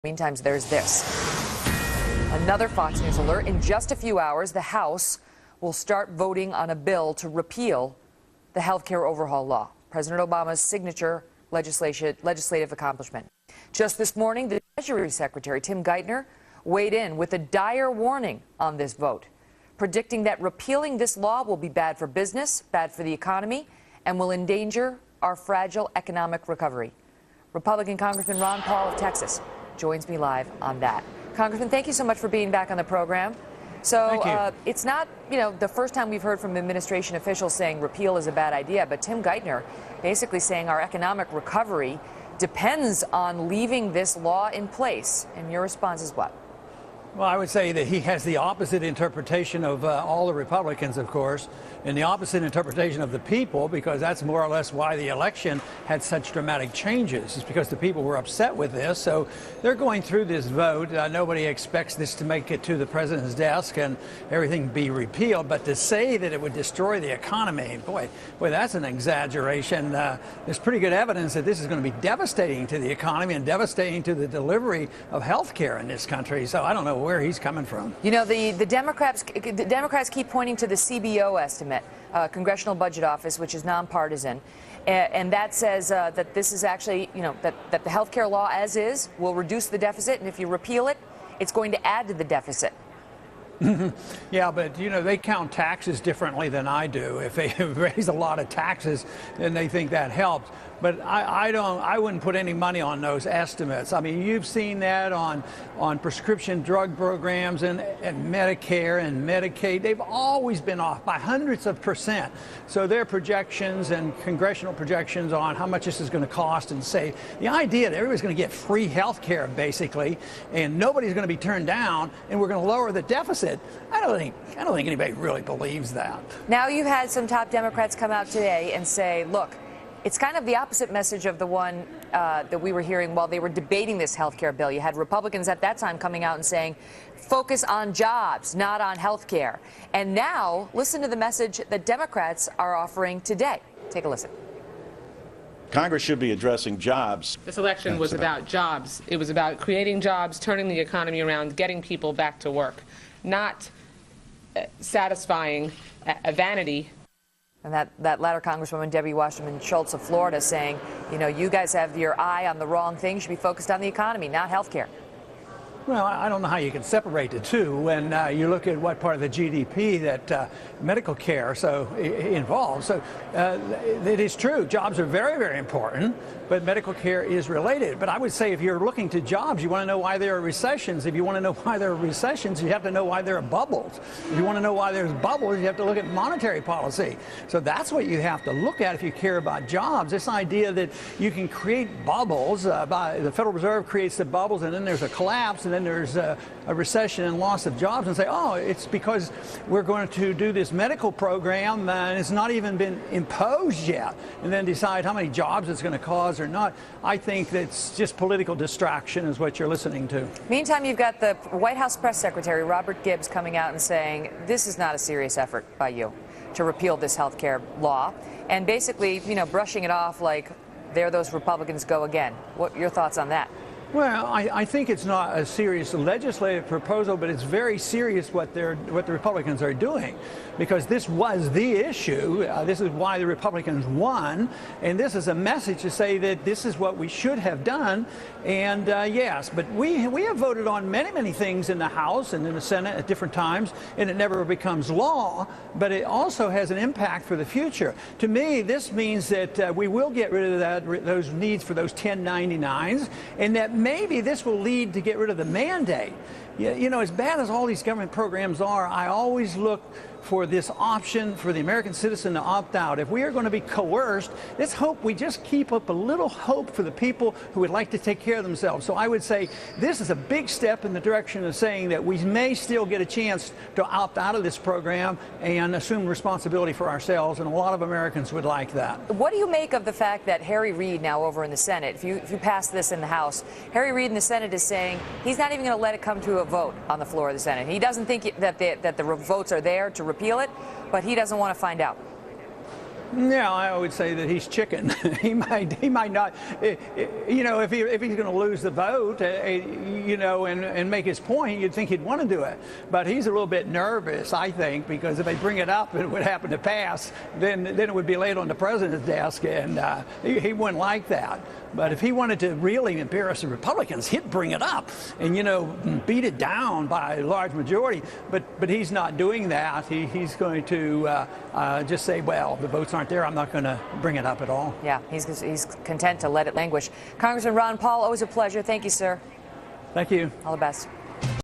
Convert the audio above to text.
Meantime, there's this. Another Fox News alert. In just a few hours, the House will start voting on a bill to repeal the health care overhaul law, President Obama's signature legislative accomplishment. Just this morning, the Treasury Secretary, Tim Geithner, weighed in with a dire warning on this vote, predicting that repealing this law will be bad for business, bad for the economy, and will endanger our fragile economic recovery. Republican Congressman Paul of Texas joins me live on that. Congressman, thank you so much for being back on the program. So it's not, the first time we've heard from administration officials saying repeal is a bad idea, but Tim Geithner basically saying our economic recovery depends on leaving this law in place. And your response is what? Well, I would say that he has the opposite interpretation of all the Republicans, of course, and the opposite interpretation of the people, because that's more or less why the election had such dramatic changes. It's because the people were upset with this. So they're going through this vote. Nobody expects this to make it to the president's desk and everything be repealed. But to say that it would destroy the economy, boy, that's an exaggeration. There's pretty good evidence that this is going to be devastating to the economy and devastating to the delivery of health care in this country. So I don't know where he's coming from. The Democrats keep pointing to the CBO estimate, Congressional Budget Office, which is nonpartisan, and that says that this is actually, that the health care law as is will reduce the deficit, and if you repeal it, it's going to add to the deficit. Yeah, but they count taxes differently than I do. If they raise a lot of taxes, then they think that helps. But I wouldn't put any money on those estimates. I mean, you've seen that on prescription drug programs and Medicare and Medicaid. They've always been off by hundreds of %. So their projections and congressional projections on how much this is going to cost and save. The idea that everybody's going to get free health care, basically, and nobody's going to be turned down, and we're going to lower the deficit. I don't think anybody really believes that. Now you've had some top Democrats come out today and say, look, it's kind of the opposite message of the one that we were hearing while they were debating this health care bill. You had Republicans at that time coming out and saying, focus on jobs, not on health care. And now, listen to the message that Democrats are offering today. Take a listen. Congress should be addressing jobs. This election was about jobs. It was about creating jobs, turning the economy around, getting people back to work, not satisfying a vanity. And that latter Congresswoman, Debbie Wasserman Schultz of Florida, saying, you guys have your eye on the wrong thing. You should be focused on the economy, not health care. Well, I don't know how you can separate the two when you look at what part of the GDP that medical care involves. So it is true, jobs are very, very important, but medical care is related. But I would say if you're looking to jobs, you want to know why there are recessions. If you want to know why there are recessions, you have to know why there are bubbles. If you want to know why there's bubbles, you have to look at monetary policy. So that's what you have to look at if you care about jobs. This idea that you can create bubbles, the Federal Reserve creates the bubbles, and then there's a collapse, and then there's a recession and loss of jobs, and say, oh, it's because we're going to do this medical program and it's not even been imposed yet, and then decide how many jobs it's going to cause or not. I think that's just political distraction is what you're listening to. Meantime, you've got the White House press secretary, Robert Gibbs, coming out and saying this is not a serious effort by you to repeal this health care law, and basically, brushing it off like there those Republicans go again. What are your thoughts on that? Well, I think it's not a serious legislative proposal, but it's very serious what the Republicans are doing, because this was the issue. This is why the Republicans won, and this is a message to say that this is what we should have done. And yes, but we have voted on many things in the House and in the Senate at different times, and it never becomes law. But it also has an impact for the future. To me, this means that we will get rid of those needs for those 1099s, and that maybe this will lead to get rid of the mandate. As bad as all these government programs are, I always look for this option for the American citizen to opt out. If we are going to be coerced, let's hope we just keep up a little hope for the people who would like to take care of themselves. So I would say this is a big step in the direction of saying that we may still get a chance to opt out of this program and assume responsibility for ourselves, and a lot of Americans would like that. What do you make of the fact that Harry Reid now over in the Senate, if you pass this in the House, Harry Reid in the Senate is saying he's not even going to let it come to a vote on the floor of the Senate. He doesn't think that the votes are there to repeal it, but he doesn't want to find out. Yeah, I would say that he's chicken. he might not, you know, if he's going to lose the vote, you know, and make his point, you'd think he'd want to do it. But he's a little bit nervous, I think, because if they bring it up and it would happen to pass, then it would be laid on the president's desk, and he wouldn't like that. But if he wanted to really embarrass the Republicans, he'd bring it up and, you know, beat it down by a large majority. But he's not doing that. He's going to just say, well, the votes aren't there. I'm not going to bring it up at all. Yeah, he's content to let it languish. Congressman Ron Paul, always a pleasure. Thank you, sir. Thank you. All the best.